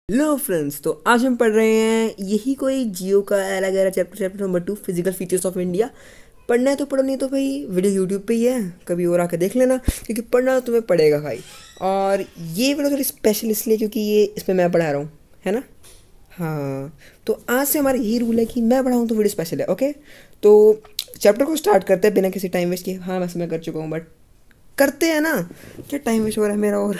Hello friends, तो आज हम पढ़ रहे हैं यही कोई जियो का अलग chapter number 2 physical features of India. पढ़ना है तो पढ़ो, नहीं तो भाई वीडियो यूट्यूब पे ही है, कभी और आके देख लेना, क्योंकि पढ़ना तो तुम्हें पड़ेगा भाई। और ये वीडियो थोड़ी स्पेशल इसलिए क्योंकि ये इसमें मैं पढ़ा रहा हूँ, है ना। हाँ, तो आज से हमारा यही रूल है कि मैं पढ़ाऊँ तो वीडियो स्पेशल है। ओके, तो चैप्टर को स्टार्ट करते हैं बिना किसी टाइम वेस्ट किए। हाँ, वैसे मैं कर चुका हूँ, बट करते हैं ना, क्या टाइम वेस्ट हो रहा है मेरा। और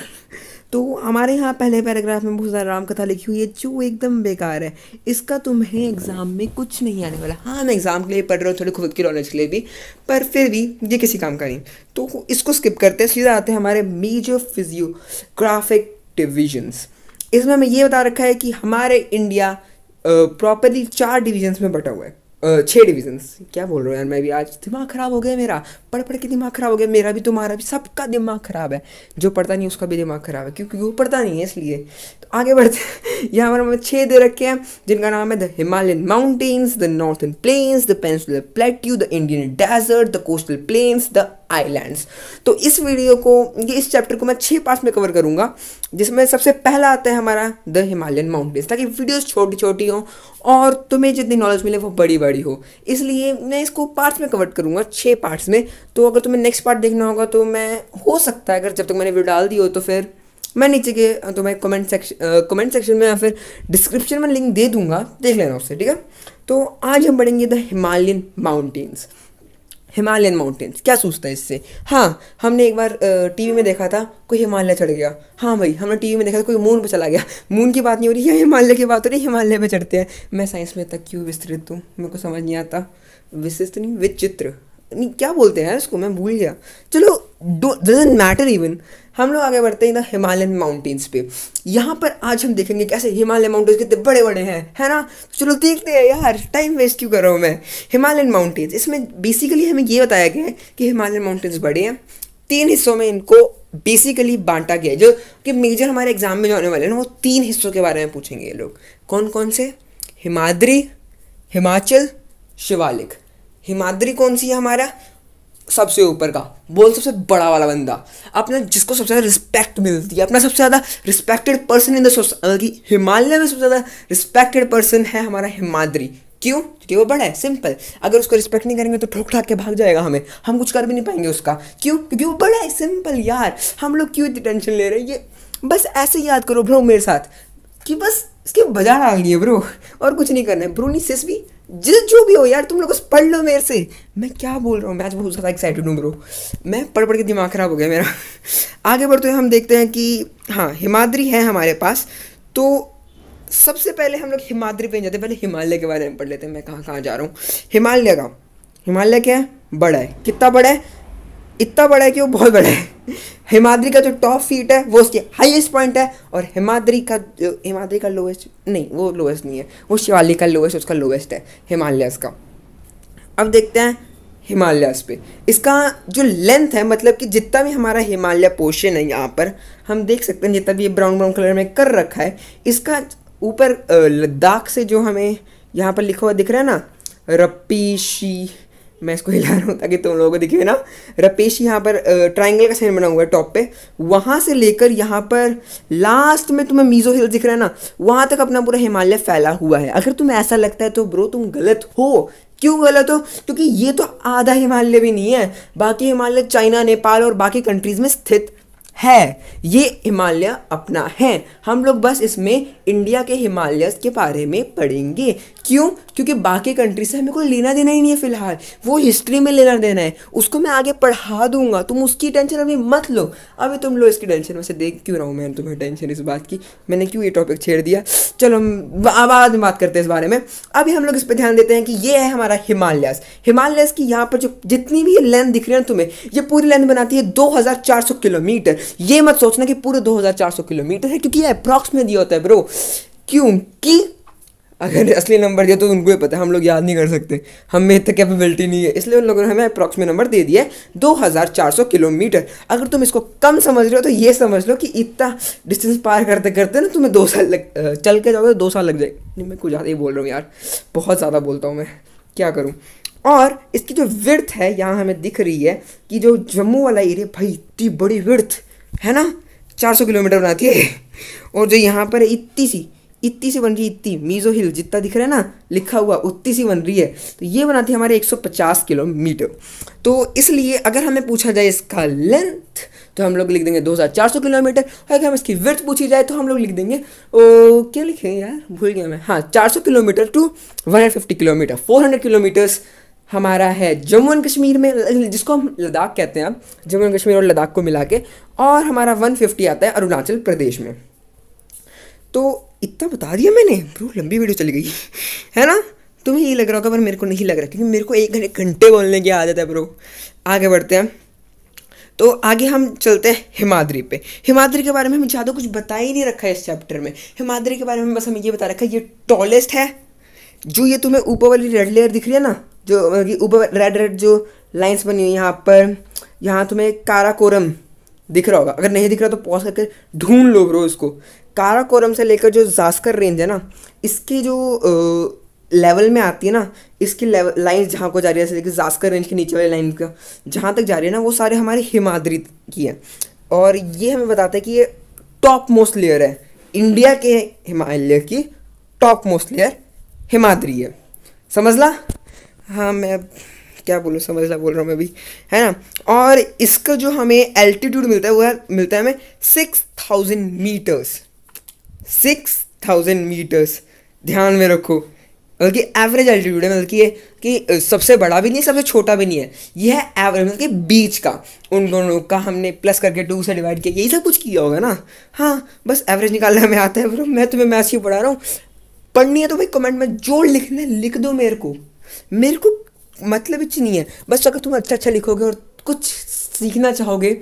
तो हमारे यहाँ पहले पैराग्राफ में बहुत ज़्यादा राम कथा लिखी हुई है जो एकदम बेकार है। इसका तुम्हें एग्ज़ाम में कुछ नहीं आने वाला। हाँ, मैं एग्ज़ाम के लिए पढ़ रहा हूँ, थोड़ी खुद की नॉलेज के लिए भी, पर फिर भी ये किसी काम का नहीं। तो इसको स्किप करते हैं, सीधा आते हैं हमारे मेजर फिजियोग्राफिक डिविजन्स। इसमें हमें ये बता रखा है कि हमारे इंडिया प्रॉपरली 4 डिविजन्स में बटा हुआ है। 6 डिविजन्स, क्या बोल रहा हूँ यार, मैं भी आज दिमाग ख़राब हो गया मेरा, पढ़ पढ़ के दिमाग ख़राब हो गया मेरा भी, तुम्हारा भी, सबका दिमाग ख़राब है। जो पढ़ता नहीं उसका भी दिमाग ख़राब है, क्योंकि वो पढ़ता नहीं है इसलिए। तो आगे बढ़ते हैं। यहाँ पर हमें 6 दे रखे हैं जिनका नाम है the Himalayan mountains, the northern plains, the peninsular plateau, the Indian desert, the coastal plains, the islands. तो इस वीडियो को, इस चैप्टर को मैं 6 पार्ट्स में कवर करूँगा, जिसमें सबसे पहला आता है हमारा द हिमालयन माउंटेन्स, ताकि वीडियोस छोटी छोटी हों और तुम्हें जितनी नॉलेज मिले वो बड़ी बड़ी हो। इसलिए मैं इसको पार्ट्स में कवर करूँगा, 6 पार्ट्स में। तो अगर तुम्हें नेक्स्ट पार्ट देखना होगा तो मैं, हो सकता है अगर जब तक मैंने वीडियो डाल दी हो तो फिर मैं नीचे के तुम्हें कमेंट सेक्शन में या फिर डिस्क्रिप्शन में लिंक दे दूंगा, देख लेना उससे, ठीक है। तो आज हम पढ़ेंगे the Himalayan mountains. Himalayan mountains क्या सोचता है इससे। हाँ, हमने एक बार टीवी में देखा था, कोई हिमालय चढ़ गया। हाँ भाई, हमने टीवी में देखा था कोई मून पे चला गया। मून की बात नहीं हो रही है, हिमालय की बात हो रही है, हिमालय पे चढ़ते हैं। मैं साइंस में तक क्यों विस्तृत हूँ, मेरे को समझ नहीं आता। विशिष्ट नहीं, विचित्र नहीं, क्या बोलते हैं इसको, मैं भूल गया। चलो, डजंट मैटर इवन। हम लोग आगे बढ़ते हैं ना हिमालयन माउंटेन्स पे। यहाँ पर आज हम देखेंगे कैसे हिमालयन माउंटेन्स कितने बड़े बड़े हैं, है ना। चलो देखते हैं यार, टाइम वेस्ट क्यों कर रहा हूँ मैं। हिमालयन माउंटेन्स, इसमें बेसिकली हमें ये बताया गया है कि हिमालयन माउंटेन्स बड़े हैं। 3 हिस्सों में इनको बेसिकली बांटा गया है, जो कि मेजर हमारे एग्जाम में जो आने वाले हैं ना, वो 3 हिस्सों के बारे में पूछेंगे ये लोग। कौन कौन से? हिमाद्री, हिमाचल, शिवालिक। हिमाद्री कौन सी है हमारा? सबसे ऊपर का, बोल सबसे बड़ा वाला बंदा, अपना जिसको सबसे ज़्यादा रिस्पेक्ट मिलती है, अपना सबसे ज़्यादा respected person in the society. Himalaya में सबसे ज़्यादा रिस्पेक्टेड पर्सन है हमारा हिमाद्री। क्यों? क्योंकि वो बड़ा है, सिंपल। अगर उसको रिस्पेक्ट नहीं करेंगे तो ठोक ठाक के भाग जाएगा हमें, हम कुछ कर भी नहीं पाएंगे उसका। क्यों? क्योंकि वो बड़ा है, सिंपल यार। हम लोग क्यों इतनी टेंशन ले रहे हैं, ये बस ऐसे याद करो ब्रो मेरे साथ, कि बस इसकी बजा डालनी है ब्रो, और कुछ नहीं करना है। ब्रोनी सिस भी, जो भी हो यार, तुम लोग बस पढ़ लो मेरे से। मैं क्या बोल रहा हूँ, मैं आज बहुत ज़्यादा एक्साइटेड हूँ ब्रो, मैं पढ़ पढ़ के दिमाग ख़राब हो गया मेरा। आगे बढ़ते हुए हम देखते हैं कि हाँ, हिमाद्री है हमारे पास। तो सबसे पहले हम लोग हिमाद्री पे जाते हैं, पहले हिमालय के बारे में पढ़ लेते हैं। मैं कहाँ कहाँ जा रहा हूँ। हिमालय का, हिमालय क्या है? बड़ा है। कितना बड़ा है? इतना बड़ा है कि वो बहुत बड़ा है। हिमाद्री का जो टॉप फीट है वो उसके हाईएस्ट पॉइंट है, और हिमाद्री का लोएस्ट नहीं, वो लोएस्ट नहीं है, वो शिवालिक का लोएस्ट, उसका लोएस्ट है हिमालयस का। अब देखते हैं हिमालयस पे इसका जो लेंथ है, मतलब कि जितना भी हमारा हिमालय पोर्शन है, यहाँ पर हम देख सकते हैं जितना भी ये ब्राउन ब्राउन कलर में कर रखा है, इसका ऊपर लद्दाख से जो हमें यहाँ पर लिखा हुआ दिख रहा है ना, रपीशी, मैं इसको हिला रहा हूँ ताकि तुम लोगों को दिखे ना, रपेशी, यहाँ पर ट्राइंगल का साइन बना हुआ है टॉप पे, वहाँ से लेकर यहाँ पर लास्ट में तुम्हें मीजो हिल दिख रहा है ना, वहाँ तक अपना पूरा हिमालय फैला हुआ है। अगर तुम्हें ऐसा लगता है तो ब्रो तुम गलत हो। क्यों गलत हो? क्योंकि ये तो आधा हिमालय भी नहीं है, बाकी हिमालय चाइना, नेपाल और बाकी कंट्रीज़ में स्थित है। ये हिमालय अपना है। हम लोग बस इसमें इंडिया के हिमालय के बारे में पढ़ेंगे। क्यों? क्योंकि बाकी कंट्री से हमें कोई लेना देना ही नहीं है फ़िलहाल, वो हिस्ट्री में लेना देना है, उसको मैं आगे पढ़ा दूंगा, तुम उसकी टेंशन अभी मत लो। अभी तुम लो इसकी टेंशन, वैसे देख क्यों रहा हूँ मैं तुम्हें टेंशन इस बात की, मैंने क्यों ये टॉपिक छेड़ दिया। चलो हम बाद में बात करते हैं इस बारे में। अभी हम लोग इस पर ध्यान देते हैं कि ये है हमारा हिमालयस। हिमालयस की यहाँ पर जो जितनी भी लेंथ दिख रही है तुम्हें, ये पूरी लेंथ बनाती है 2400 किलोमीटर। ये मत सोचना कि पूरे 2400 किलोमीटर है, क्योंकि ये अप्रॉक्स में दिया होता है ब्रो। क्योंकि अगर असली नंबर दिया तो उनको ही पता है, हम लोग याद नहीं कर सकते, हमें इतना कैपेबिलिटी नहीं है, इसलिए उन लोगों ने हमें अप्रॉक्स में नंबर दे दिया है 2400 किलोमीटर। अगर तुम इसको कम समझ रहे हो तो ये समझ लो कि इतना डिस्टेंस पार करते करते ना तुम्हें 2 साल चल के जाओगे, 2 साल लग जाएंगे। नहीं, मैं कुछ ज़्यादा ही बोल रहा हूँ यार, बहुत ज़्यादा बोलता हूँ मैं, क्या करूँ। और इसकी जो विड्थ है यहाँ हमें दिख रही है कि जो जम्मू वाला एरिया, भाई इतनी बड़ी विड्थ है ना, 400 किलोमीटर बनाती है। और जो यहाँ पर इतनी सी इतनी सी बन रही है, इतनी मीज़ो हिल जितना दिख रहा है ना लिखा हुआ उतनी सी बन रही है। तो ये बनाती है हमारे 150 किलोमीटर। तो इसलिए अगर हमें पूछा जाए इसका लेंथ तो हम लोग लिख देंगे 2400 किलोमीटर। अगर हम इसकी विड्थ पूछी जाए तो हम लोग लिख देंगे क्या लिखें यार, भूल गया मैं, हाँ 400 किलोमीटर टू 150 किलोमीटर, 400 किलोमीटर्स हमारा है जम्मू एंड कश्मीर में, जिसको हम लद्दाख कहते हैं अब, जम्मू एंड कश्मीर और लद्दाख को मिला के। और हमारा 150 आता है अरुणाचल प्रदेश में। तो इतना बता दिया मैंने ब्रो, लंबी वीडियो चली गई है ना। तुम्हें ये लग रहा होगा पर मेरे को नहीं लग रहा, क्योंकि मेरे को 1 घंटे बोलने की आदत है ब्रो। आगे बढ़ते हैं, तो आगे हम चलते हैं हिमाद्री पे। हिमाद्री के बारे में हमें ज़्यादा कुछ बता ही नहीं रखा है इस चैप्टर में। हिमाद्री के बारे में बस हमें ये बता रखा है ये टॉलेस्ट है। जो ये तुम्हें ऊपर वाली रेड लेयर दिख रही है ना, जो ऊपर रेड जो लाइंस बनी हुई यहाँ पर, यहाँ तुम्हें काराकोरम दिख रहा होगा। अगर नहीं दिख रहा तो पॉज करके ढूंढ लो ब्रो इसको। काराकोरम से लेकर जो जास्कर रेंज है ना, इसकी जो लेवल में आती है ना, इसकी लेवल लाइन जहाँ को जा रही है, जैसे कि जास्कर रेंज के नीचे वाली लाइन का जहाँ तक जा रही है ना, वो सारे हमारे हिमाद्री की है। और ये हमें बताता है कि ये टॉप मोस्ट लेयर है, इंडिया के हिमालय की टॉप मोस्ट लेयर हिमाद्री है। समझ ला? हाँ मैं क्या बोलूँ, समझ ला बोल रहा हूँ मैं भी, है ना। और इसका जो हमें एल्टीट्यूड मिलता है वो मिलता है हमें 6000 मीटर्स। 6000 मीटर्स ध्यान में रखो, बल्कि एवरेज एल्टीट्यूड है, मतलब कि सबसे बड़ा भी नहीं सबसे छोटा भी नहीं है, ये है एवरेज, मतलब कि बीच का। उन दोनों का हमने प्लस करके 2 से डिवाइड किया, यही सब कुछ किया होगा ना। हाँ बस एवरेज निकालना हमें आता है ब्रो। मैं तुम्हें मैथ्स ही पढ़ा रहा हूँ, पढ़नी है तो भाई कमेंट में जो लिखना है लिख दो। मेरे को मतलब कुछ नहीं है, बस अगर तुम अच्छा लिखोगे और कुछ सीखना चाहोगे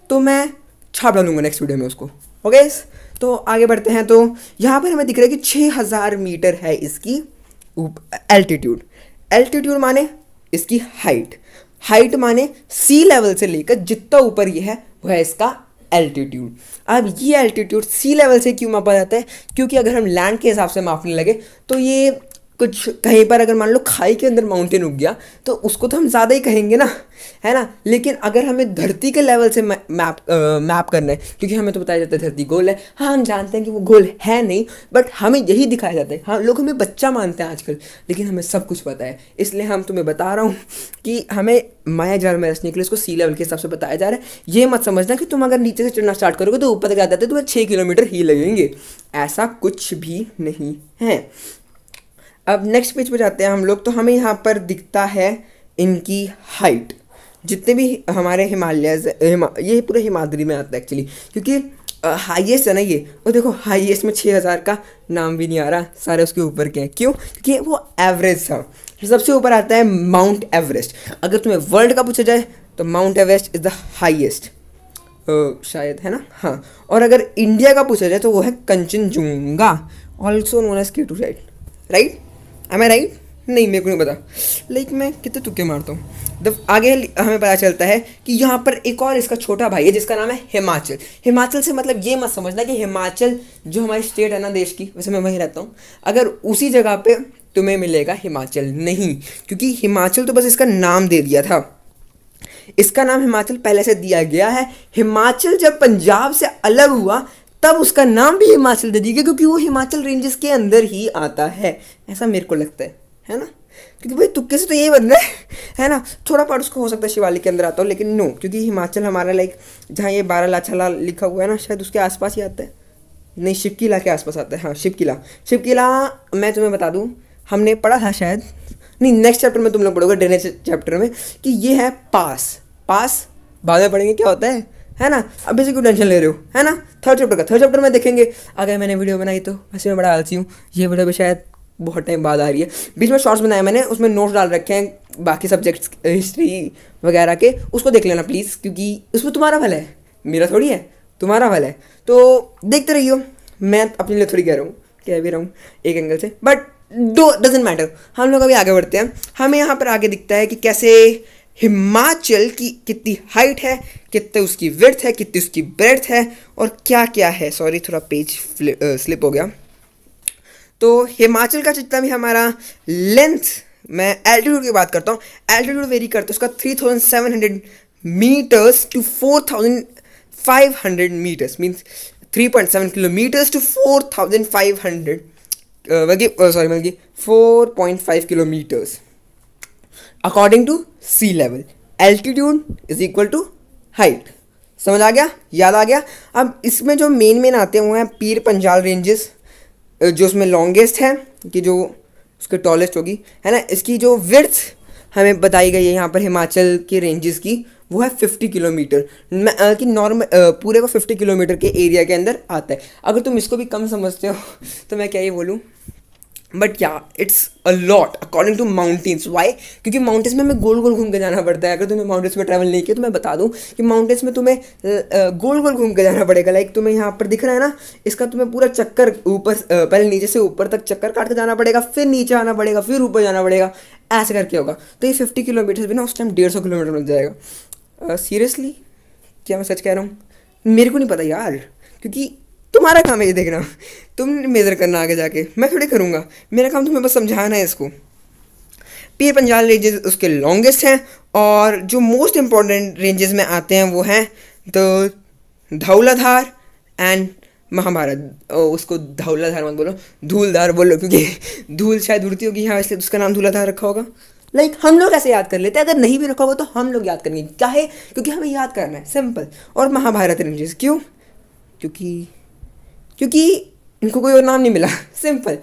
तो मैं छाप डालूंगा नेक्स्ट वीडियो में उसको। ओके तो आगे बढ़ते हैं। तो यहाँ पर हमें दिख रहा है कि 6000 मीटर है इसकी एल्टीट्यूड। एल्टीट्यूड माने इसकी हाइट माने सी लेवल से लेकर जितना ऊपर ये है वो है इसका एल्टीट्यूड। अब ये एल्टीट्यूड सी लेवल से क्यों मापा जाता है? क्योंकि अगर हम लैंड के हिसाब से मापने लगे तो ये कुछ कहीं पर अगर मान लो खाई के अंदर माउंटेन उग गया तो उसको तो हम ज़्यादा ही कहेंगे ना, है ना। लेकिन अगर हमें धरती के लेवल से मैप करना है, क्योंकि हमें तो बताया जाता है धरती गोल है, हाँ हम जानते हैं कि वो गोल है नहीं, बट हमें यही दिखाया जाता है। हाँ लोग हमें बच्चा मानते हैं आजकल, लेकिन हमें सब कुछ पता है। इसलिए हम तुम्हें बता रहा हूँ कि हमें माया जाल में रचने के लिए इसको सी लेवल के हिसाब से बताया जा रहा है। ये मत समझना कि तुम अगर नीचे से चढ़ना स्टार्ट करोगे तो ऊपर तक जाते हैं तुम्हें 6 किलोमीटर ही लगेंगे, ऐसा कुछ भी नहीं है। अब नेक्स्ट पेज पे जाते हैं हम लोग, तो हमें यहाँ पर दिखता है इनकी हाइट। जितने भी हमारे हिमालयज ये पूरे हिमाद्री में आता है एक्चुअली, क्योंकि हाईएस्ट है ना ये। और देखो हाईएस्ट में 6000 का नाम भी नहीं आ रहा, सारे उसके ऊपर के हैं। क्यों? क्योंकि वो एवरेज था। सबसे ऊपर आता है माउंट एवरेस्ट। अगर तुम्हें वर्ल्ड का पूछा जाए तो mount Everest is the highest शायद, है ना। हाँ और अगर इंडिया का पूछा जाए तो वो है Kanchenjunga, also known as K2 right. Am I right? नहीं मेरे को नहीं पता, लेकिन मैं कितने तुक्के मारता हूँ। जब आगे हमें पता चलता है कि यहाँ पर एक और इसका छोटा भाई है जिसका नाम है हिमाचल। हिमाचल से मतलब ये मत समझना कि हिमाचल जो हमारी स्टेट है ना देश की, वैसे मैं वहीं रहता हूँ, अगर उसी जगह पे तुम्हें मिलेगा हिमाचल, नहीं। क्योंकि हिमाचल तो बस इसका नाम दे दिया था, इसका नाम हिमाचल पहले से दिया गया है। हिमाचल जब पंजाब से अलग हुआ तब उसका नाम भी हिमाचल दे दिया गया, क्योंकि वो हिमाचल रेंजेस के अंदर ही आता है, ऐसा मेरे को लगता है ना। क्योंकि भाई तुक्के से तो यही बन रहा है ना। थोड़ा पार्ट उसको हो सकता है शिवालिक के अंदर आता हो, लेकिन नो, क्योंकि हिमाचल हमारा लाइक जहाँ ये 12 लाछाला लिखा हुआ है ना, शायद उसके आसपास ही आता है। नहीं शिवकिला के आसपास आता है, हाँ शिवकिला मैं तुम्हें बता दूँ, हमने पढ़ा था शायद, नहीं नेक्स्ट चैप्टर में तुम लोग पढ़ोगे ड्रेनेज चैप्टर में, कि ये है पास बाद में पढ़ेंगे क्या होता है ना। अभी से क्यों टेंशन ले रहे हो, है ना। थर्ड चैप्टर में देखेंगे। अगर मैंने वीडियो बनाई तो वैसे मैं बड़ा आलसी हूँ, ये वीडियो भी शायद बहुत टाइम बाद आ रही है। बीच में शॉर्ट्स बनाए मैंने, उसमें नोट्स डाल रखे हैं बाकी सब्जेक्ट्स हिस्ट्री वगैरह के, उसको देख लेना प्लीज़, क्योंकि उसमें तुम्हारा भला है, मेरा थोड़ी है, तुम्हारा भला है। तो देखते रहियो, मैं अपने लिए थोड़ी कह भी रहा हूँ एक एंगल से, बट डजेंट मैटर। हम लोग अभी आगे बढ़ते हैं। हमें यहाँ पर आगे दिखता है कि कैसे हिमाचल की कितनी हाइट है, कितनी उसकी विड्थ है, कितनी उसकी ब्रेड्थ है, और क्या क्या है। सॉरी थोड़ा पेज स्लिप हो गया। तो हिमाचल का जितना भी हमारा लेंथ, मैं एल्टीट्यूड की बात करता हूँ, एल्टीट्यूड वेरी करता है उसका 3700 meters to 4500 meters, means 3.7 kilometers to 4,500 बल्कि 4.5 kilometers according to sea level. Altitude is equal to height. समझ आ गया, याद आ गया. अब इसमें जो मेन आते हैं वो हैं पीर पंजाल रेंजेस, जो उसमें लॉन्गेस्ट है कि जो उसके टॉलेस्ट होगी, है ना. इसकी जो विड्थ हमें बताई गई है यहाँ पर हिमाचल के रेंजेस की, वो है 50 किलोमीटर कि नॉर्मल पूरे को 50 किलोमीटर के एरिया के अंदर आता है. अगर तुम इसको भी कम समझते हो तो मैं क्या ये बोलूँ, but yeah it's a lot according to mountains. Why? क्योंकि माउंटेन्स में हमें गोल गोल घूम के जाना पड़ता है. अगर तुम्हें माउंटेन्स में ट्रैवल नहीं किया तो मैं बता दूं कि माउंटेन्स में तुम्हें गोल गोल घूम के जाना पड़ेगा. लाइक तुम्हें यहाँ पर दिख रहा है ना, इसका तुम्हें पूरा चक्कर ऊपर पहले नीचे से ऊपर तक चक्कर काट के जाना पड़ेगा, फिर नीचे आना पड़ेगा, फिर ऊपर जाना पड़ेगा, ऐसे करके होगा. तो ये 50 किलोमीटर भी ना उस टाइम 150 किलोमीटर लग जाएगा. सीरियसली क्या मैं सच कह रहा हूँ? मेरे को नहीं पता यार, क्योंकि तुम्हारा काम है ये देखना, तुम मेजर करना आगे जाके, मैं थोड़ी करूँगा. मेरा काम तुम्हें बस समझाना है इसको. पीर पंजाल रेंजेस उसके लॉन्गेस्ट हैं, और जो मोस्ट इम्पॉर्टेंट रेंजेस में आते हैं वो हैं द धौलाधार एंड महाभारत. उसको धौलाधार मत बोलो, धूलधार बोलो, क्योंकि धूल शायद उड़ती होगी यहाँ, इसलिए उसका नाम धूलाधार रखा होगा. लाइक हम लोग ऐसे याद कर लेते हैं, अगर नहीं भी रखा होगा तो हम लोग याद करेंगे. क्या है? क्योंकि हमें याद करना है, सिंपल. और महाभारत रेंजेस क्यों? क्योंकि इनको कोई और नाम नहीं मिला, सिंपल,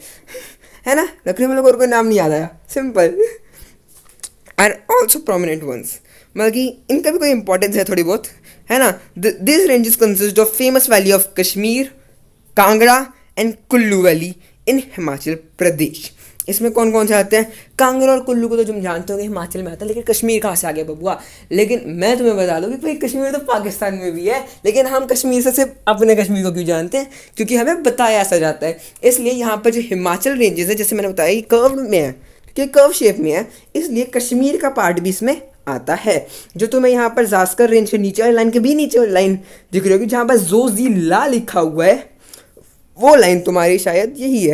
है ना. नखरे में लोग और कोई नाम नहीं याद आया, simple. Are also prominent ones, मतलब कि इनका भी कोई इंपॉर्टेंस है थोड़ी बहुत, है ना. This ranges consist of famous valley of Kashmir, Kangra and Kullu valley in Himachal Pradesh. इसमें कौन कौन से आते हैं? कांगड़ा और कुल्लू को तो तुम जानते हो कि हिमाचल में आता है, लेकिन कश्मीर कहाँ से आ गया बबुआ? लेकिन मैं तुम्हें बता दूँ कि भाई कश्मीर तो पाकिस्तान में भी है, लेकिन हम कश्मीर से सिर्फ अपने कश्मीर को क्यों जानते हैं? क्योंकि हमें बताया ऐसा जाता है. इसलिए यहाँ पर जो हिमाचल रेंजेस है, जैसे मैंने बताया, ये कर्व में है, क्योंकि कर्व शेप में है, इसलिए कश्मीर का पार्ट भी इसमें आता है. जो तुम्हें यहाँ पर जास्कर रेंज के नीचे वाली लाइन के भी नीचे वाली लाइन दिख रही होगी, जहाँ पर जोजिला लिखा हुआ है, वो लाइन तुम्हारी शायद यही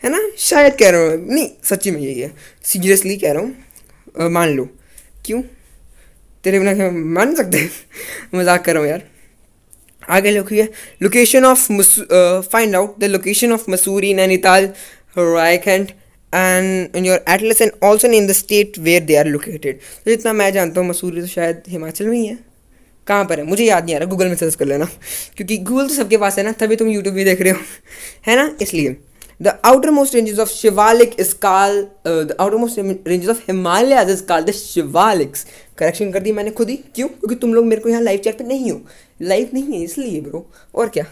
है ना. शायद कह रहा हूँ, नहीं सच्ची में यही है, सीरियसली कह रहा हूँ. मान लो. क्यों? तेरे बिना क्या मान सकते? मजाक कर रहा हूँ यार. आगे लिखिए, location of find out the location of Mussoorie, Nainital, Raikhand and in your atlas and also name the state where they are located. तो जितना मैं जानता हूँ मसूरी तो शायद हिमाचल में ही है. कहाँ पर है मुझे याद नहीं आ रहा, गूगल में सर्च कर लेना, क्योंकि गूगल तो सबके पास है ना, तभी तुम यूट्यूब भी देख रहे हो, है ना. इसलिए the outermost ranges of Shivalik is called the outermost ranges of Himalayas is called the Shivaliks. Correction कर दी मैंने खुद ही. क्यों? क्योंकि तुम लोग मेरे को यहाँ लाइव चैट पे नहीं हो, लाइव नहीं है इसलिए ब्रो. और क्या,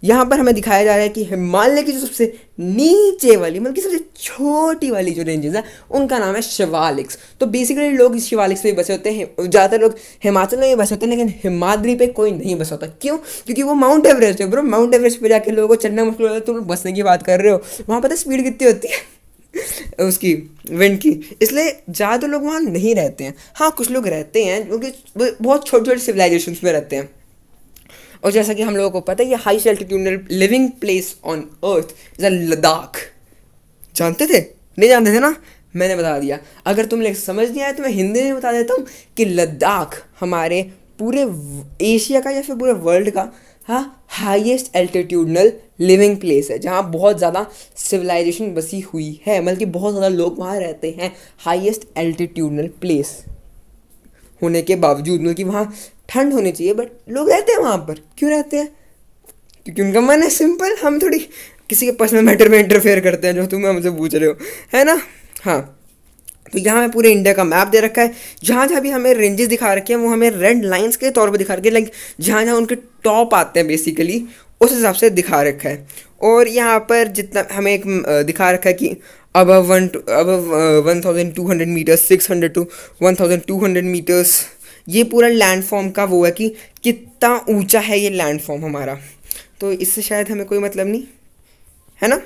यहाँ पर हमें दिखाया जा रहा है कि हिमालय की जो सबसे नीचे वाली, मतलब कि सबसे छोटी वाली जो रेंजेस है, उनका नाम है शिवालिक्स. तो बेसिकली लोग इस शिवालिक्स पे बसे होते हैं, ज़्यादातर लोग हिमाचल में भी बसे होते हैं, लेकिन हिमाद्री पे कोई नहीं बसा होता. क्यों? क्योंकि वो माउंट एवरेस्ट है ब्रो. माउंट एवरेस्ट पे जाके लोगों को चढ़ना मुश्किल होता है. तुम बसने की बात कर रहे हो, वहाँ पता स्पीड कितनी होती है उसकी विंड की, इसलिए ज़्यादा लोग वहाँ नहीं रहते हैं. हाँ कुछ लोग रहते हैं जो कि बहुत छोटे छोटे सिविलाइजेशन में रहते हैं. और जैसा कि हम लोगों को पता है ये highest altitudinal living place on earth is Ladakh. जानते थे? नहीं जानते थे ना, मैंने बता दिया. अगर तुम लोग समझ नहीं आया तो मैं हिंदी में बता देता हूँ कि लद्दाख हमारे पूरे एशिया का या फिर पूरे वर्ल्ड का हाईएस्ट एल्टीट्यूडनल लिविंग प्लेस है, जहाँ बहुत ज़्यादा सिविलाइजेशन बसी हुई है, मतलब कि बहुत ज़्यादा लोग वहाँ रहते हैं. हाईएस्ट एल्टीट्यूडनल प्लेस होने के बावजूद, मतलब कि वहाँ ठंड होनी चाहिए, बट लोग रहते हैं वहाँ पर. क्यों रहते हैं? क्योंकि उनका मन है. सिंपल. हम थोड़ी किसी के पर्सनल मैटर में इंटरफेयर करते हैं, जो तुम हमसे पूछ रहे हो, है ना. हाँ, तो यहाँ में पूरे इंडिया का मैप दे रखा है. जहाँ जहाँ भी हमें रेंजेस दिखा रखे हैं वो हमें रेड लाइंस के तौर पर दिखा रखे हैं. लाइक जहाँ जहाँ उनके टॉप आते हैं बेसिकली, उस हिसाब से दिखा रखा है. और यहाँ पर जितना हमें एक दिखा रखा है कि अब 1200 मीटर्स, 600 to 1200 मीटर्स, ये पूरा लैंडफॉर्म का वो है कि कितना ऊंचा है ये लैंडफॉर्म हमारा. तो इससे शायद हमें कोई मतलब नहीं है ना,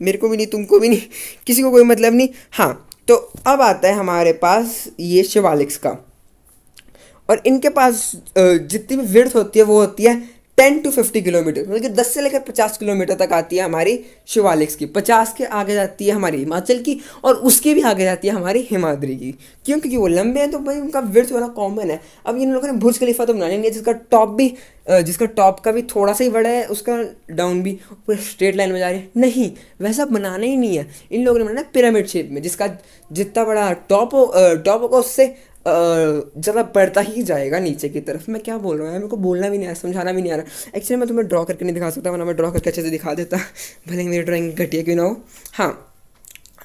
मेरे को भी नहीं, तुमको भी नहीं, किसी को कोई मतलब नहीं. हाँ, तो अब आता है हमारे पास ये शिवालिक्स का, और इनके पास जितनी भी विड्थ होती है वो होती है 10 to 50 किलोमीटर, मतलब कि 10 से लेकर 50 किलोमीटर तक आती है हमारी शिवालिक्स की, 50 के आगे जाती है हमारी हिमाचल की, और उसके भी आगे जाती है हमारी हिमाद्री की। क्यों? क्योंकि वो लंबे हैं तो भाई उनका विड्थ थोड़ा कॉमन है। अब इन लोगों ने बुर्ज खलीफा तो बना लेंगे जिसका टॉप का भी थोड़ा सा ही बड़ा है, उसका डाउन भी पूरे स्ट्रेट लाइन में जा रही है, नहीं वैसा बनाना ही नहीं है। इन लोगों ने बनाना पिरामिड शेप में, जिसका जितना बड़ा टॉप होगा उससे ज़्यादा बढ़ता ही जाएगा नीचे की तरफ। मैं क्या बोल रहा हूँ यार, मेरे को बोलना भी नहीं आ रहा, समझाना भी नहीं आ रहा। एक्चुअली मैं तुम्हें ड्रॉ करके नहीं दिखा सकता, वरना मैं ड्रॉ करके अच्छे से दिखा देता, भले ही मेरी ड्राइंग घटिया क्यों ना हो। हाँ,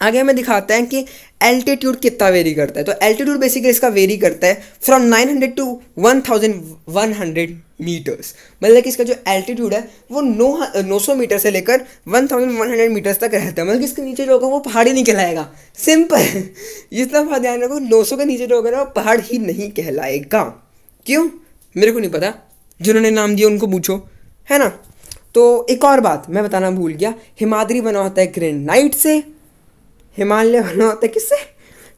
आगे हमें दिखाता है कि एल्टीट्यूड कितना वेरी करता है। तो एल्टीट्यूड बेसिकली इसका वेरी करता है फ्रॉम 900 to 1100 मीटर्स, मतलब कि इसका जो एल्टीट्यूड है वो 900 मीटर से लेकर 1100 मीटर्स तक रहता है। मतलब कि इसके नीचे जो होगा वो पहाड़ ही नहीं कहलाएगा, सिंपल इतना बात ध्यान रखो, 900 के नीचे जो होगा ना वो पहाड़ ही नहीं कहलाएगा। क्यों? मेरे को नहीं पता, जिन्होंने नाम दिया उनको पूछो, है ना। तो एक और बात मैं बताना भूल गया, हिमाद्री बना होता है ग्रेनाइट से, हिमालय बना होता है किससे?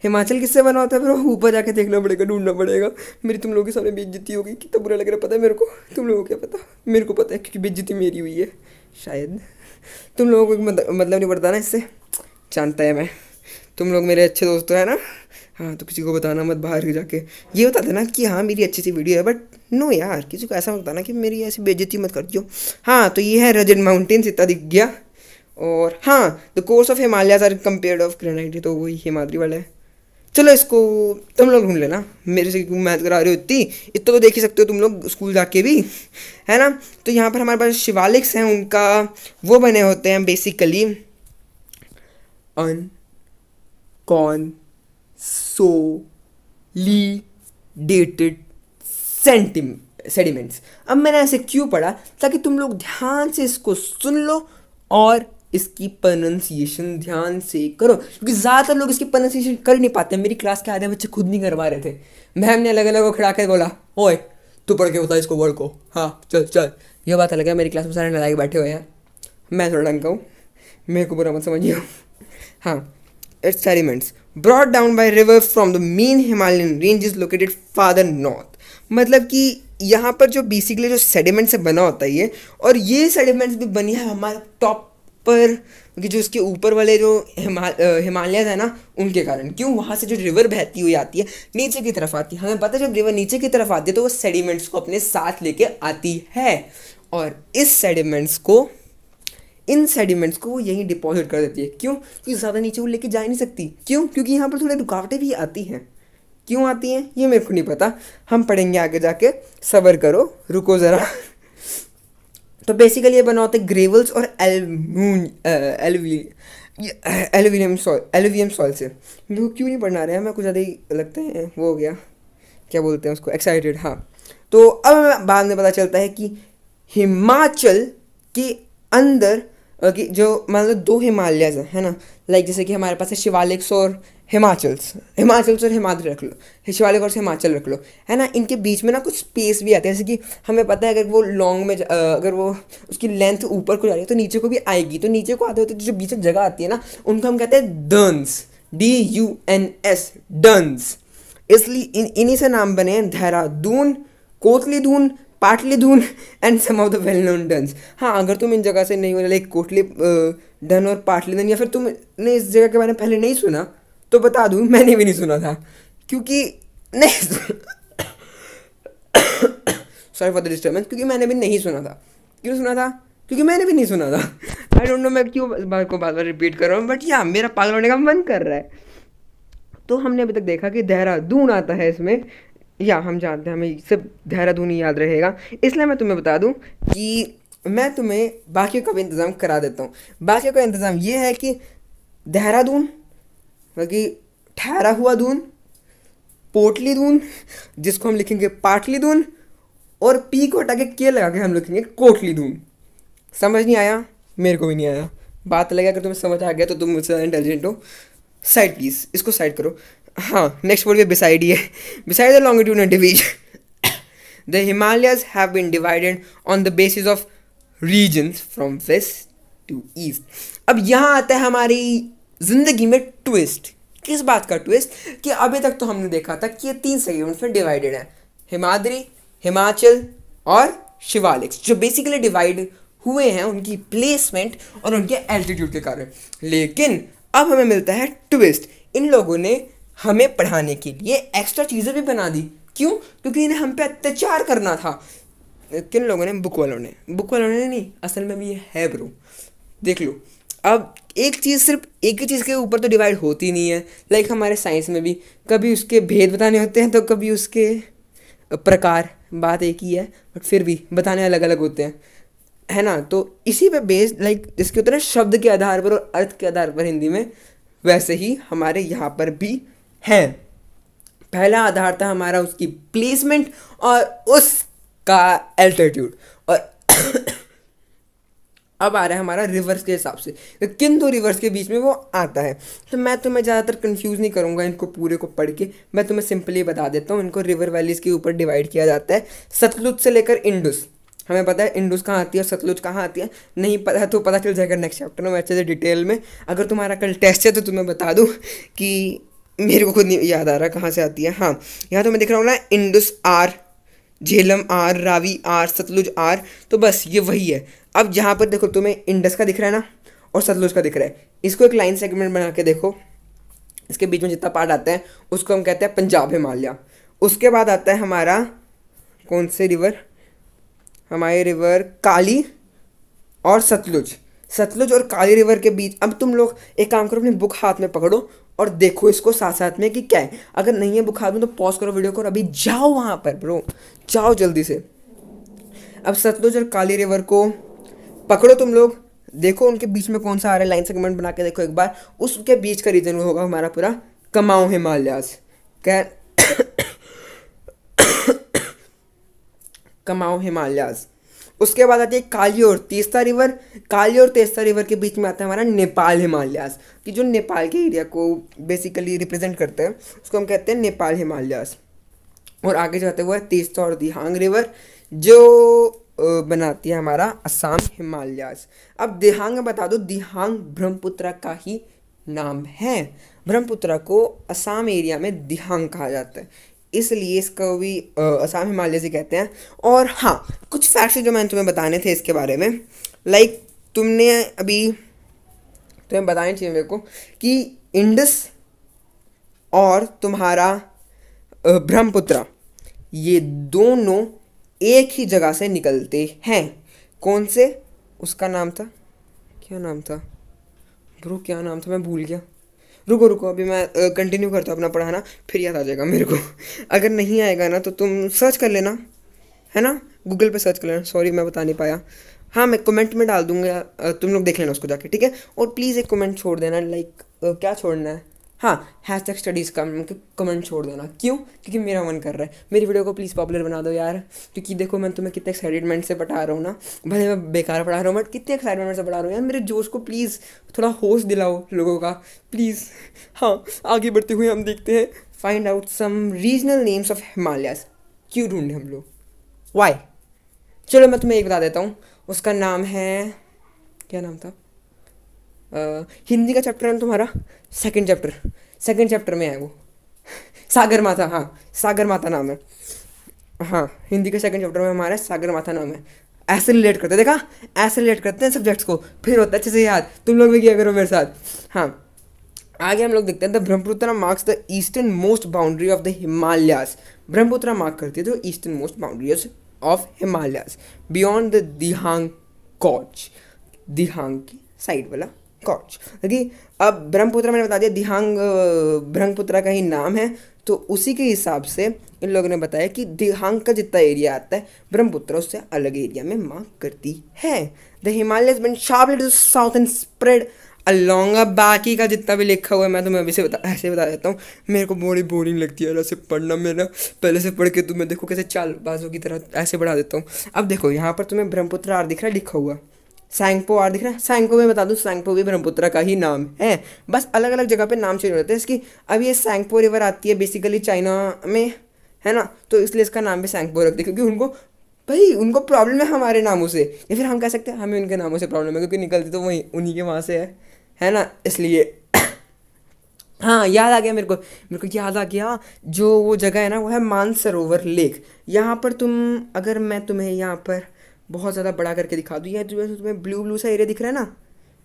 हिमाचल किससे बना होता है? फिर ऊपर जाके देखना पड़ेगा, ढूंढना पड़ेगा। मेरी तुम लोगों के सामने बेइज्जती होगी, कितना बुरा लग रहा है पता है मेरे को, तुम लोगों को क्या पता, मेरे को पता है क्योंकि बेइज्जती मेरी हुई है शायद। तुम लोगों को मतलब नहीं पड़ता ना इससे, जानता है मैं, तुम लोग मेरे अच्छे दोस्त है ना। हाँ, तो किसी को बताना मत बाहर जाके, ये बता देना कि हाँ मेरी अच्छी सी वीडियो है, बट नो यार किसी को ऐसा मत बताना कि मेरी ऐसी बेइज्जती मत कर दियो। हाँ, तो ये है रजत माउंटेन्स, इतना दिख गया। और हाँ, the course of Himalayas are compared of granite, तो वही हिमाद्री वाला है। चलो इसको तुम लोग ढूंढ लेना, मेरे से क्यों मैथ करा रहे हो इतना तो देख ही सकते हो तुम लोग स्कूल जाके भी, है ना। तो यहाँ पर हमारे पास शिवालिक्स हैं, उनका वो बने होते हैं बेसिकली अनकॉन्सोलिडेटेड सेडिमेंट्स। अब मैंने ऐसे क्यों पढ़ा? ताकि तुम लोग ध्यान से इसको सुन लो और इसकी प्रोनाउंसिएशन ध्यान से करो, क्योंकि ज़्यादातर लोग इसकी प्रोनाउंसिएशन कर नहीं पाते। मेरी क्लास के आधे बच्चे खुद नहीं करवा रहे थे, मैम ने अलग अलग को खड़ा कर बोला, ओए तू पढ़ के बता इसको वर्ड को, हाँ चल चल। ये बात अलग है, मेरी क्लास में सारे नालायक बैठे हुए हैं, मैं थोड़ा ढंग का हूँ, मेरे को बुरा मत समझिए। हाँ, it's sediments brought down by river from the main Himalayan ranges located father north. मतलब कि यहाँ पर जो बेसिकली जो सेडिमेंट से बना होता है ये, और ये सेडिमेंट्स भी बनी है हमारे टॉप पर, क्योंकि जो उसके ऊपर वाले जो हिमालयस है ना उनके कारण। क्यों? वहाँ से जो रिवर बहती हुई आती है नीचे की तरफ आती है, हमें पता है जब रिवर नीचे की तरफ आती है तो वो सेडिमेंट्स को अपने साथ लेके आती है, और इन सेडिमेंट्स को वो यहीं डिपॉजिट कर देती है। क्यों? क्योंकि ज़्यादा नीचे वो लेके जा ही नहीं सकती। क्यों? क्योंकि यहाँ पर थोड़ी रुकावटें भी आती हैं। क्यों आती हैं ये मेरे को नहीं पता, हम पढ़ेंगे आगे जाके, सब्र करो, रुको ज़रा। तो बेसिकली ये बना होता है ग्रेवल्स और एलुवियम सॉइल से। मेरे को क्यों नहीं पढ़ना रहा है, मैं कुछ ज़्यादा ही लगता है वो हो गया, क्या बोलते हैं उसको, एक्साइटेड। हाँ, तो अब बाद में पता चलता है कि हिमाचल के अंदर कि जो मतलब दो हिमालयज है ना, लाइक जैसे कि हमारे पास है शिवालिक्स और हिमाचल और हिमाद्री रख लो, शिवालिक और हिमाचल रख लो, है ना। इनके बीच में ना कुछ स्पेस भी आते हैं, जैसे कि हमें पता है अगर वो लॉन्ग में अगर वो उसकी लेंथ ऊपर को जा रही है तो नीचे को भी आएगी, तो नीचे को आते होते जो बीच में जगह आती है ना उनको हम कहते हैं डन्स, DUNS, डन्स। इसलिए इन्हीं से नाम बने हैं Dehradun, Kotlidun, Patlidun and some of the well known duns. हाँ, अगर तुम इन जगह से नहीं हो, लाइक कोटली डन और पाटलीदून, या फिर तुमने इस जगह के बारे में पहले नहीं सुना तो बता दूँ, मैंने भी नहीं सुना था, क्योंकि नहीं सॉरी फॉर द डिस्टर्बेंस, क्योंकि मैंने भी नहीं सुना था। क्यों सुना था? क्योंकि मैंने भी नहीं सुना था। आई डोंट नो मैं क्यों बार बार रिपीट कर रहा हूँ, बट या मेरा पागल होने का मन कर रहा है। तो हमने अभी तक देखा कि देहरादून आता है इसमें, या हम जानते हैं हमें सिर्फ देहरादून ही याद रहेगा, इसलिए मैं तुम्हें बता दूं कि मैं तुम्हें बाकियों का भी इंतज़ाम करा देता हूँ। बाकियों का इंतज़ाम ये है कि देहरादून बाकी ठहरा हुआ दून, पोटलीदून जिसको हम लिखेंगे पाटलीदून, और पी को हटा के लगा के हम लिखेंगे कोटलीदून। समझ नहीं आया? मेरे को भी नहीं आया। बात लगा, अगर तुम्हें समझ आ गया तो तुम मुझसे इंटेलिजेंट हो। साइड प्लीज़, इसको साइड करो। हाँ, नेक्स्ट वर्ड भी बिसाइड ही है, beside the longitudinal division the Himalayas have been divided on the basis of regions from west to east. अब यहाँ आता है हमारी जिंदगी में ट्विस्ट। किस बात का ट्विस्ट? कि अभी तक तो हमने देखा था कि ये 3 सेगमेंट्स में डिवाइडेड है, हिमाद्री, हिमाचल और शिवालिक्स, जो बेसिकली डिवाइड हुए हैं उनकी प्लेसमेंट और उनके एल्टीट्यूड के कारण। लेकिन अब हमें मिलता है ट्विस्ट, इन लोगों ने हमें पढ़ाने के लिए एक्स्ट्रा चीज़ें भी बना दी। क्यों? क्योंकि इन्हें हम पे अत्याचार करना था। किन लोगों ने? बुक वालों ने। बुक वालों ने नहीं, असल में भी ये है ब्रो, देख लो। अब एक चीज़ सिर्फ एक ही चीज़ के ऊपर तो डिवाइड होती नहीं है। लाइक हमारे साइंस में भी कभी उसके भेद बताने होते हैं तो कभी उसके प्रकार, बात एक ही है बट फिर भी बताने अलग अलग होते हैं, है ना। तो इसी पे बेस्ड, लाइक जिसके होते हैं शब्द के आधार पर और अर्थ के आधार पर हिंदी में, वैसे ही हमारे यहाँ पर भी है। पहला आधार था हमारा उसकी प्लेसमेंट और उसका एल्टीट्यूड, और अब आ रहा है हमारा रिवर्स के हिसाब से, तो किन दो रिवर्स के बीच में वो आता है। तो मैं तुम्हें ज़्यादातर कंफ्यूज नहीं करूँगा इनको पूरे को पढ़ के, मैं तुम्हें सिंपली बता देता हूँ। इनको रिवर वैलीज़ के ऊपर डिवाइड किया जाता है, सतलुज से लेकर इंडस। हमें पता है इंडस कहाँ आती है और सतलुज कहाँ आती है, नहीं पता है तो पता चल जाएगा नेक्स्ट चैप्टर में अच्छे से डिटेल में। अगर तुम्हारा कल टेस्ट है तो तुम्हें बता दूँ कि मेरे को खुद नहीं याद आ रहा कहाँ से आती है। हाँ, यहाँ तो मैं दिख रहा हूँ ना, इंडस आर, झेलम आर, रावी आर, सतलुज आर, तो बस ये वही है। अब जहाँ पर देखो तुम्हें इंडस का दिख रहा है ना और सतलुज का दिख रहा है, इसको एक लाइन सेगमेंट बना के देखो, इसके बीच में जितना पार्ट आता है उसको हम कहते हैं पंजाब हिमालय। उसके बाद आता है हमारा कौन से रिवर, हमारे रिवर काली और सतलुज। सतलुज और काली रिवर के बीच, अब तुम लोग एक काम करो, अपनी बुक हाथ में पकड़ो और देखो इसको साथ साथ में कि क्या है। अगर नहीं है बुक हाथ में तो पॉज करो वीडियो को और अभी जाओ वहाँ पर ब्रो, जाओ जल्दी से। अब सतलुज और काली रिवर को पकड़ो तुम लोग, देखो उनके बीच में कौन सा आ रहा है, लाइन सेगमेंट बना के देखो एक बार। उसके बीच का रीजन होगा हमारा पूरा कमाऊं हिमालयाज, क्या कमाऊं हिमालयाज। उसके बाद आती है काली और तीस्ता रिवर। काली और तीस्ता रिवर के बीच में आता है हमारा नेपाल हिमालयाज, कि जो नेपाल के एरिया को बेसिकली रिप्रेजेंट करते हैं उसको हम कहते हैं नेपाल हिमालयाज। और आगे जाते हुए तीस्ता और दिहांग रिवर जो बनाती है हमारा असम हिमालयाज। अब दिहांग में बता दो, दिहांग ब्रह्मपुत्र का ही नाम है। ब्रह्मपुत्र को असम एरिया में दिहांग कहा जाता है, इसलिए इसको भी असम हिमालय से कहते हैं। और हाँ, कुछ फैक्ट्स जो मैंने तुम्हें बताने थे इसके बारे में, लाइक तुमने अभी तुम्हें बताने चाहिए मेरे को कि इंडस और तुम्हारा ब्रह्मपुत्र ये दोनों एक ही जगह से निकलते हैं। कौन से? उसका नाम था, क्या नाम था ब्रो, क्या नाम था मैं भूल गया। रुको रुको, अभी मैं कंटिन्यू करता हूँ अपना पढ़ाना, फिर याद आ जाएगा मेरे को। अगर नहीं आएगा ना तो तुम सर्च कर लेना, है ना, गूगल पे सर्च कर लेना। सॉरी मैं बता नहीं पाया। हाँ, मैं कमेंट में डाल दूंगा, तुम लोग देख लेना उसको जाके, ठीक है। और प्लीज़ एक कमेंट छोड़ देना, लाइक क्या छोड़ना है, हाँ, हैशटैग स्टडीज़ का कमेंट छोड़ देना। क्यों? क्योंकि मेरा मन कर रहा है, मेरी वीडियो को प्लीज़ पॉपुलर बना दो यार। क्योंकि देखो मैं तुम्हें कितने एक्साइटमेंट से पढ़ा रहा हूँ ना, भले मैं बेकार पढ़ा रहा हूँ बट कितने एक्साइटमेंट से पढ़ा रहा हूँ यार। मेरे जोश को प्लीज़ थोड़ा होश दिलाओ लोगों का, प्लीज़। हाँ, आगे बढ़ते हुए हम देखते हैं, find out some regional names of Himalayas. क्यों ढूंढे हम लोग, वाई? चलो मैं तुम्हें एक बता देता हूँ, उसका नाम है, क्या नाम था, हिंदी का चैप्टर है तुम्हारा सेकंड चैप्टर में है वो, सागर माथा। हाँ, सागर माथा नाम है। हाँ, हिंदी के सेकंड चैप्टर में हमारा सागर माथा नाम है। ऐसे रिलेट करते हैं, देखा, ऐसे रिलेट करते हैं सब्जेक्ट्स को, फिर होता है अच्छे से याद। तुम लोग भी किया करो मेरे साथ। हाँ, आगे हम लोग देखते हैं, the Brahmaputra marks the eastern most boundary of the Himalayas. Brahmaputra mark करती है तो eastern most boundaries of Himalayas beyond the Dihang gorge, Dihang की साइड वाला गॉर्ज। देखिए, अब ब्रह्मपुत्र मैंने बता दिया, दिहांग ब्रह्मपुत्र का ही नाम है, तो उसी के हिसाब से इन लोगों ने बताया कि दिहांग का जितना एरिया आता है ब्रह्मपुत्र उससे अलग एरिया में मार्क करती है। The Himalayas bend sharply to south and spread along. बाकी का जितना भी लिखा हुआ है मैं तुम्हें अभी से ऐसे बता देता हूँ, मेरे को बड़ी बोरिंग लगती है ऐसे पढ़ना। मेरा पहले से पढ़ के तुम्हें देखो कैसे चालबाजों की तरह ऐसे बढ़ा देता हूँ। अब देखो यहाँ पर तुम्हें ब्रह्मपुत्र आर दिख रहा है लिखा हुआ, सैंगपो आर दिख रहा है, सैंगपो में बता दूँ, सैंगपो भी ब्रह्मपुत्र का ही नाम है, बस अलग अलग जगह पे नाम चेंज हो जाते हैं इसकी। अब ये सैंगपो रिवर आती है बेसिकली चाइना में, है ना, तो इसलिए इसका नाम भी सैंगपो रखते हैं, क्योंकि उनको प्रॉब्लम है हमारे नामों से, या फिर हम कह सकते हैं हमें उनके नामों से प्रॉब्लम है, क्योंकि निकलती तो वही उन्हीं के वहाँ से है ना, इसलिए। हाँ याद आ गया मेरे को याद आ गया। जो वो जगह है ना वो है मानसरोवर लेक। यहाँ पर तुम, अगर मैं तुम्हें यहाँ पर बहुत ज़्यादा बड़ा करके दिखा दूँ, या जो तुम्हें ब्लू ब्लू सा एरिया दिख रहा है ना,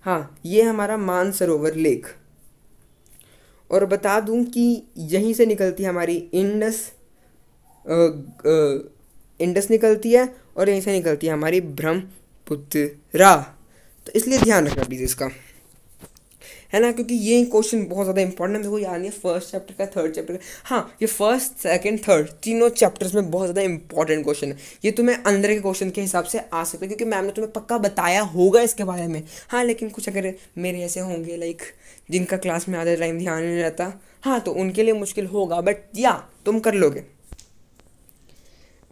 हाँ ये हमारा मानसरोवर लेक। और बता दूँ कि यहीं से निकलती है हमारी इंडस निकलती है, और यहीं से निकलती है हमारी ब्रह्मपुत्रा। तो इसलिए ध्यान रखना प्लीज़ इसका, है ना, क्योंकि ये क्वेश्चन बहुत ज़्यादा इंपॉर्टेंट है। मेरे को याद नहीं है फर्स्ट चैप्टर का, थर्ड चैप्टर का, हाँ ये फर्स्ट सेकंड थर्ड तीनों चैप्टर्स में बहुत ज़्यादा इंपॉर्टेंट क्वेश्चन है। ये तुम्हें अंदर के क्वेश्चन के हिसाब से आ सकता है, क्योंकि मैम ने तुम्हें पक्का बताया होगा इसके बारे में। हाँ लेकिन कुछ अगर मेरे ऐसे होंगे लाइक जिनका क्लास में आधे टाइम ध्यान नहीं रहता, हाँ तो उनके लिए मुश्किल होगा, बट या तुम कर लोगे।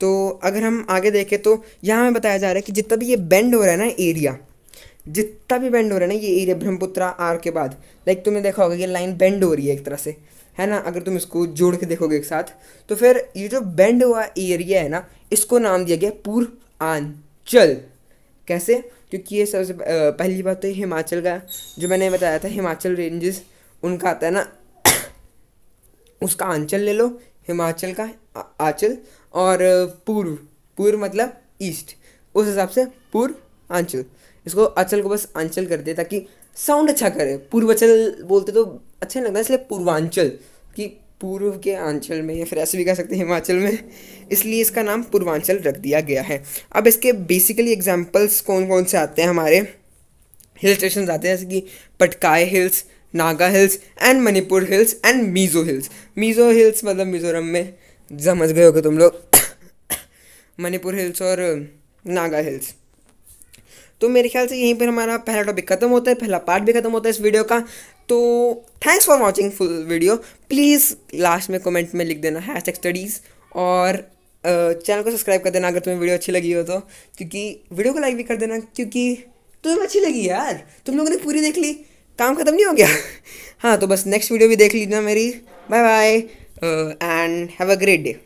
तो अगर हम आगे देखें तो यहाँ हमें बताया जा रहा है कि जितना भी ये बेंड हो रहा है ना एरिया, जितना भी बेंड हो रहा है ना ये एरिया ब्रह्मपुत्रा आर के बाद, लाइक तुमने देखा होगा कि लाइन बेंड हो रही है एक तरह से, है ना, अगर तुम इसको जोड़ के देखोगे एक साथ, तो फिर ये जो बेंड हुआ एरिया है ना, इसको नाम दिया गया पूर्वांचल। कैसे? क्योंकि ये सबसे पहली बात तो ये हिमाचल का, जो मैंने बताया था हिमाचल रेंजेस, उनका आता है ना उसका आंचल ले लो, हिमाचल का आंचल, और पूर्व, पूर्व मतलब ईस्ट, उस हिसाब से पूर्वांचल। इसको अचल को बस आंचल कर दे ताकि साउंड अच्छा करे। पूर्वांचल बोलते तो अच्छा नहीं लगता, इसलिए पूर्वांचल, कि पूर्व के आंचल में, या फिर ऐसे भी कह सकते हैं हिमाचल में, इसलिए इसका नाम पूर्वांचल रख दिया गया है। अब इसके बेसिकली एग्जाम्पल्स कौन कौन से आते हैं, हमारे हिल स्टेशन आते हैं जैसे कि Patkai hills, Naga hills and Manipur hills and Mizo hills. Mizo hills मतलब मिज़ोरम में, समझ गए होगे तुम लोग। मणिपुर हिल्स और नागा हिल्स। तो मेरे ख्याल से यहीं पर हमारा पहला टॉपिक खत्म होता है, पहला पार्ट भी खत्म होता है इस वीडियो का। तो thanks for watching full video. Please last में कमेंट में लिख देना #studies, और चैनल को सब्सक्राइब कर देना अगर तुम्हें वीडियो अच्छी लगी हो तो, क्योंकि वीडियो को लाइक भी कर देना, क्योंकि तुम्हें अच्छी लगी यार, तुम लोगों ने पूरी देख ली, काम खत्म नहीं हो गया। हाँ तो बस नेक्स्ट वीडियो भी देख लीजिए मेरी। Bye bye and have a great day.